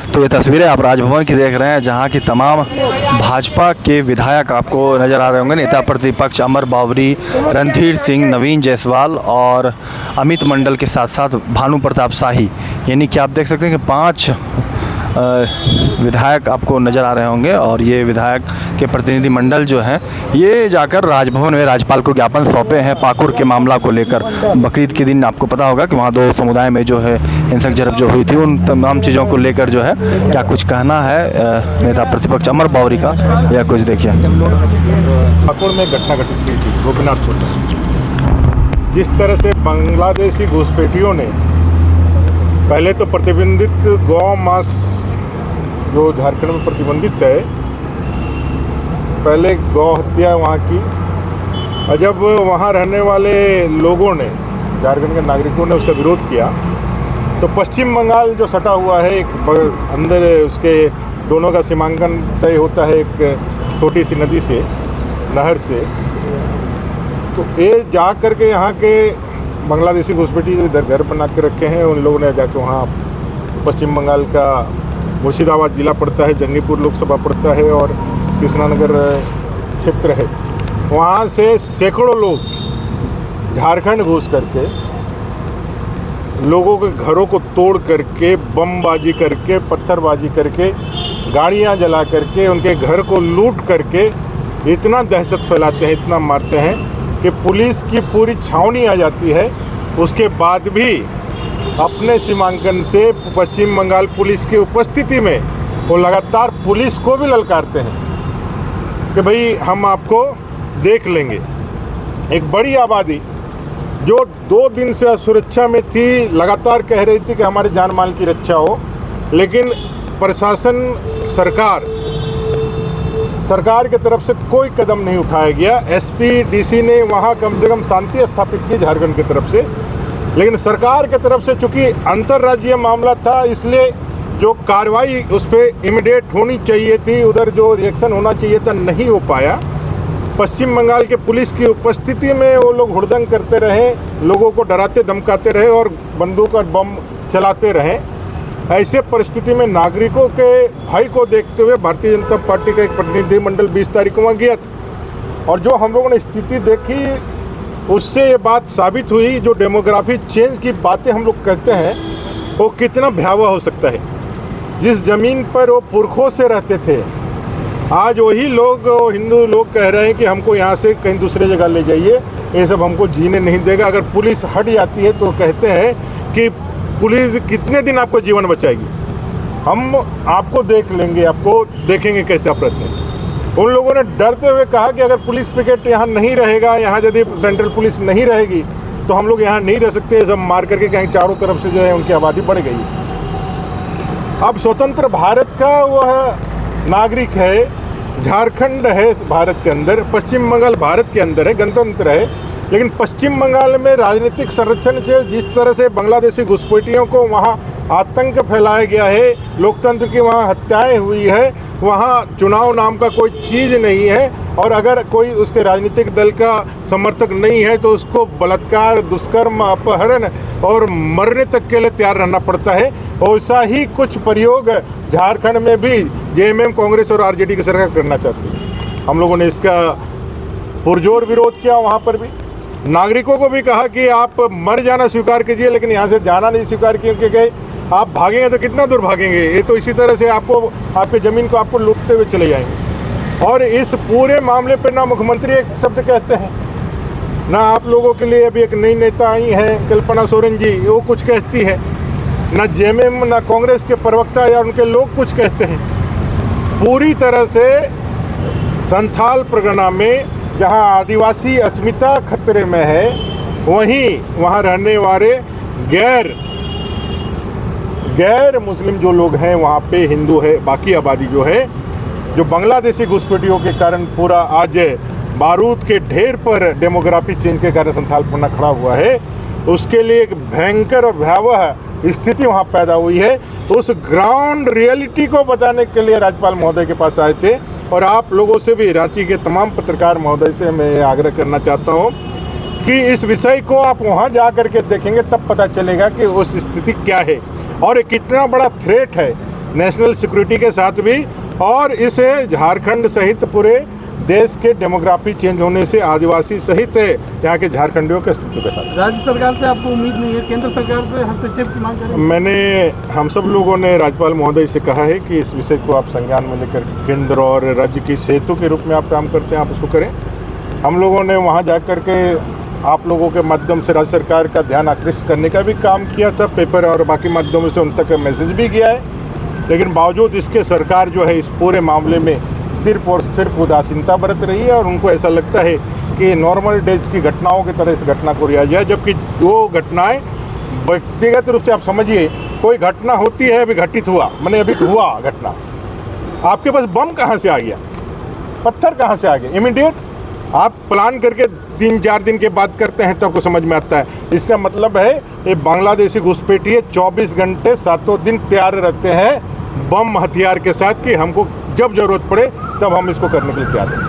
तो ये तस्वीरें आप राजभवन की देख रहे हैं, जहां की तमाम भाजपा के विधायक आपको नज़र आ रहे होंगे। नेता प्रतिपक्ष अमर बावरी, रणधीर सिंह, नवीन जायसवाल और अमित मंडल के साथ साथ भानु प्रताप शाही, यानी कि आप देख सकते हैं कि 5 विधायक आपको नज़र आ रहे होंगे। और ये विधायक के प्रतिनिधि मंडल जो हैं, ये जाकर राजभवन में राज्यपाल को ज्ञापन सौंपे हैं पाकुड़ के मामला को लेकर। बकरीद के दिन आपको पता होगा कि वहाँ 2 समुदाय में जो है हिंसक झड़प जो हुई थी, उन तमाम चीज़ों को लेकर जो है क्या कुछ कहना है नेता प्रतिपक्ष अमर बावरी का, या कुछ देखिए। पाकुड़ में घटना घटित हुई थी गोपीनाथपुर में। जिस तरह से बांग्लादेशी घुसपैठियों ने पहले तो प्रतिबंधित गौ मांस जो झारखंड में प्रतिबंधित है, पहले गौ हत्या वहाँ की, और जब वहाँ रहने वाले लोगों ने, झारखंड के नागरिकों ने उसका विरोध किया, तो पश्चिम बंगाल जो सटा हुआ है, एक अंदर उसके दोनों का सीमांकन तय होता है एक छोटी सी नदी से, नहर से, तो ये जा कर के यहाँ के बांग्लादेशी घुसपैठी जो इधर घर बना के रखे हैं, उन लोगों ने जाके वहाँ पश्चिम बंगाल का मुर्शिदाबाद जिला पड़ता है, जंगीपुर लोकसभा पड़ता है और कृष्णानगर क्षेत्र है, वहाँ से सैकड़ों लोग झारखंड घुस करके लोगों के घरों को तोड़ करके, बमबाजी करके, पत्थरबाजी करके, गाड़ियाँ जला करके, उनके घर को लूट करके इतना दहशत फैलाते हैं, इतना मारते हैं कि पुलिस की पूरी छावनी आ जाती है। उसके बाद भी अपने सीमांकन से पश्चिम बंगाल पुलिस की उपस्थिति में वो लगातार पुलिस को भी ललकारते हैं कि भाई हम आपको देख लेंगे। एक बड़ी आबादी जो 2 दिन से असुरक्षा में थी, लगातार कह रही थी कि हमारे जान माल की रक्षा हो, लेकिन प्रशासन, सरकार की तरफ से कोई कदम नहीं उठाया गया। एसपी, डीसी ने वहाँ कम से कम शांति स्थापित की झारखंड की तरफ से, लेकिन सरकार की तरफ से चूँकि अंतर्राज्यीय मामला था, इसलिए जो कार्रवाई उस पर इमीडिएट होनी चाहिए थी, उधर जो रिएक्शन होना चाहिए था, नहीं हो पाया। पश्चिम बंगाल के पुलिस की उपस्थिति में वो लोग हुड़दंग करते रहे, लोगों को डराते धमकाते रहे और बंदूक और बम चलाते रहे। ऐसे परिस्थिति में नागरिकों के भय को देखते हुए भारतीय जनता पार्टी का एक प्रतिनिधिमंडल 20 तारीख को वहाँ गया था, और जो हम लोगों ने स्थिति देखी, उससे ये बात साबित हुई, जो डेमोग्राफी चेंज की बातें हम लोग कहते हैं, वो कितना भयावह हो सकता है। जिस ज़मीन पर वो पुरखों से रहते थे, आज वही लोग, हिंदू लोग कह रहे हैं कि हमको यहाँ से कहीं दूसरे जगह ले जाइए, ये सब हमको जीने नहीं देगा। अगर पुलिस हट जाती है तो कहते हैं कि पुलिस कितने दिन आपको जीवन बचाएगी, हम आपको देख लेंगे, आपको देखेंगे कैसे आप रहते हैं। उन लोगों ने डरते हुए कहा कि अगर पुलिस पिकेट यहाँ नहीं रहेगा, यहाँ यदि सेंट्रल पुलिस नहीं रहेगी तो हम लोग यहाँ नहीं रह सकते, सब मार करके कहीं चारों तरफ से जो है उनकी आबादी बढ़ गई। अब स्वतंत्र भारत का वह नागरिक है, झारखंड है भारत के अंदर, पश्चिम बंगाल भारत के अंदर है, गणतंत्र है, लेकिन पश्चिम बंगाल में राजनीतिक संरक्षण से जिस तरह से बांग्लादेशी घुसपैठियों को वहाँ आतंक फैलाया गया है, लोकतंत्र की वहाँ हत्याएं हुई है, वहाँ चुनाव नाम का कोई चीज़ नहीं है, और अगर कोई उसके राजनीतिक दल का समर्थक नहीं है तो उसको बलात्कार, दुष्कर्म, अपहरण और मरने तक के लिए तैयार रहना पड़ता है। वैसा ही कुछ प्रयोग झारखंड में भी जेएमएम, कांग्रेस और आरजेडी की सरकार करना चाहती है। हम लोगों ने इसका पुरजोर विरोध किया, वहाँ पर भी नागरिकों को भी कहा कि आप मर जाना स्वीकार कीजिए, लेकिन यहाँ से जाना नहीं स्वीकार क्योंकि आप भागेंगे तो कितना दूर भागेंगे, ये तो इसी तरह से आपको, आपकी ज़मीन को आपको लूटते हुए चले जाएंगे। और इस पूरे मामले पर ना मुख्यमंत्री एक शब्द कहते हैं, ना आप लोगों के लिए अभी एक नई नेता आई हैं कल्पना सोरेन जी, वो कुछ कहती है, ना जेएमएम, ना कांग्रेस के प्रवक्ता या उनके लोग कुछ कहते हैं। पूरी तरह से संथाल परगना में जहां आदिवासी अस्मिता खतरे में है, वहीं वहां रहने वाले गैर मुस्लिम जो लोग हैं, वहां पे हिंदू है, बाकी आबादी जो है, जो बांग्लादेशी घुसपैठियों के कारण पूरा आज बारूद के ढेर पर डेमोग्राफी चेंज के कारण संथाल परगना खड़ा हुआ है, उसके लिए एक भयंकर और भयावह स्थिति वहाँ पैदा हुई है। तो उस ग्राउंड रियलिटी को बताने के लिए राज्यपाल महोदय के पास आए थे, और आप लोगों से भी, रांची के तमाम पत्रकार महोदय से मैं आग्रह करना चाहता हूँ कि इस विषय को आप वहाँ जा कर के देखेंगे, तब पता चलेगा कि उस स्थिति क्या है और कितना बड़ा थ्रेट है नेशनल सिक्योरिटी के साथ भी, और इसे झारखंड सहित पूरे देश के डेमोग्राफी चेंज होने से आदिवासी सहित यहाँ के झारखंडियों के अस्तित्व के साथ। राज्य सरकार से आपको उम्मीद नहीं है, केंद्र सरकार से हस्तक्षेप की मांग करें? मैंने हम सब लोगों ने राज्यपाल महोदय से कहा है कि इस विषय को आप संज्ञान में लेकर केंद्र और राज्य की सेतु के रूप में आप काम करते हैं, आप उसको करें। हम लोगों ने वहाँ जा कर के आप लोगों के माध्यम से राज्य सरकार का ध्यान आकृष्ट करने का भी काम किया था, पेपर और बाकी माध्यमों से उन तक मैसेज भी गया है, लेकिन बावजूद इसके सरकार जो है इस पूरे मामले में सिर्फ और सिर्फ उदासीनता बरत रही है, और उनको ऐसा लगता है कि नॉर्मल डेज की घटनाओं की तरह इस घटना को लिया जाए, जबकि वो घटनाएं व्यक्तिगत रूप से आप समझिए, कोई घटना होती है अभी घटित हुआ, मैंने अभी हुआ घटना, आपके पास बम कहाँ से आ गया, पत्थर कहाँ से आ गए, इमीडिएट आप प्लान करके 3-4 दिन के बाद करते हैं तब को समझ में आता है। इसका मतलब है ये बांग्लादेशी घुसपैठिए 24 घंटे 7 दिन तैयार रहते हैं बम हथियार के साथ कि हमको जब जरूरत पड़े तब हम इसको करने के लिए तैयार हैं।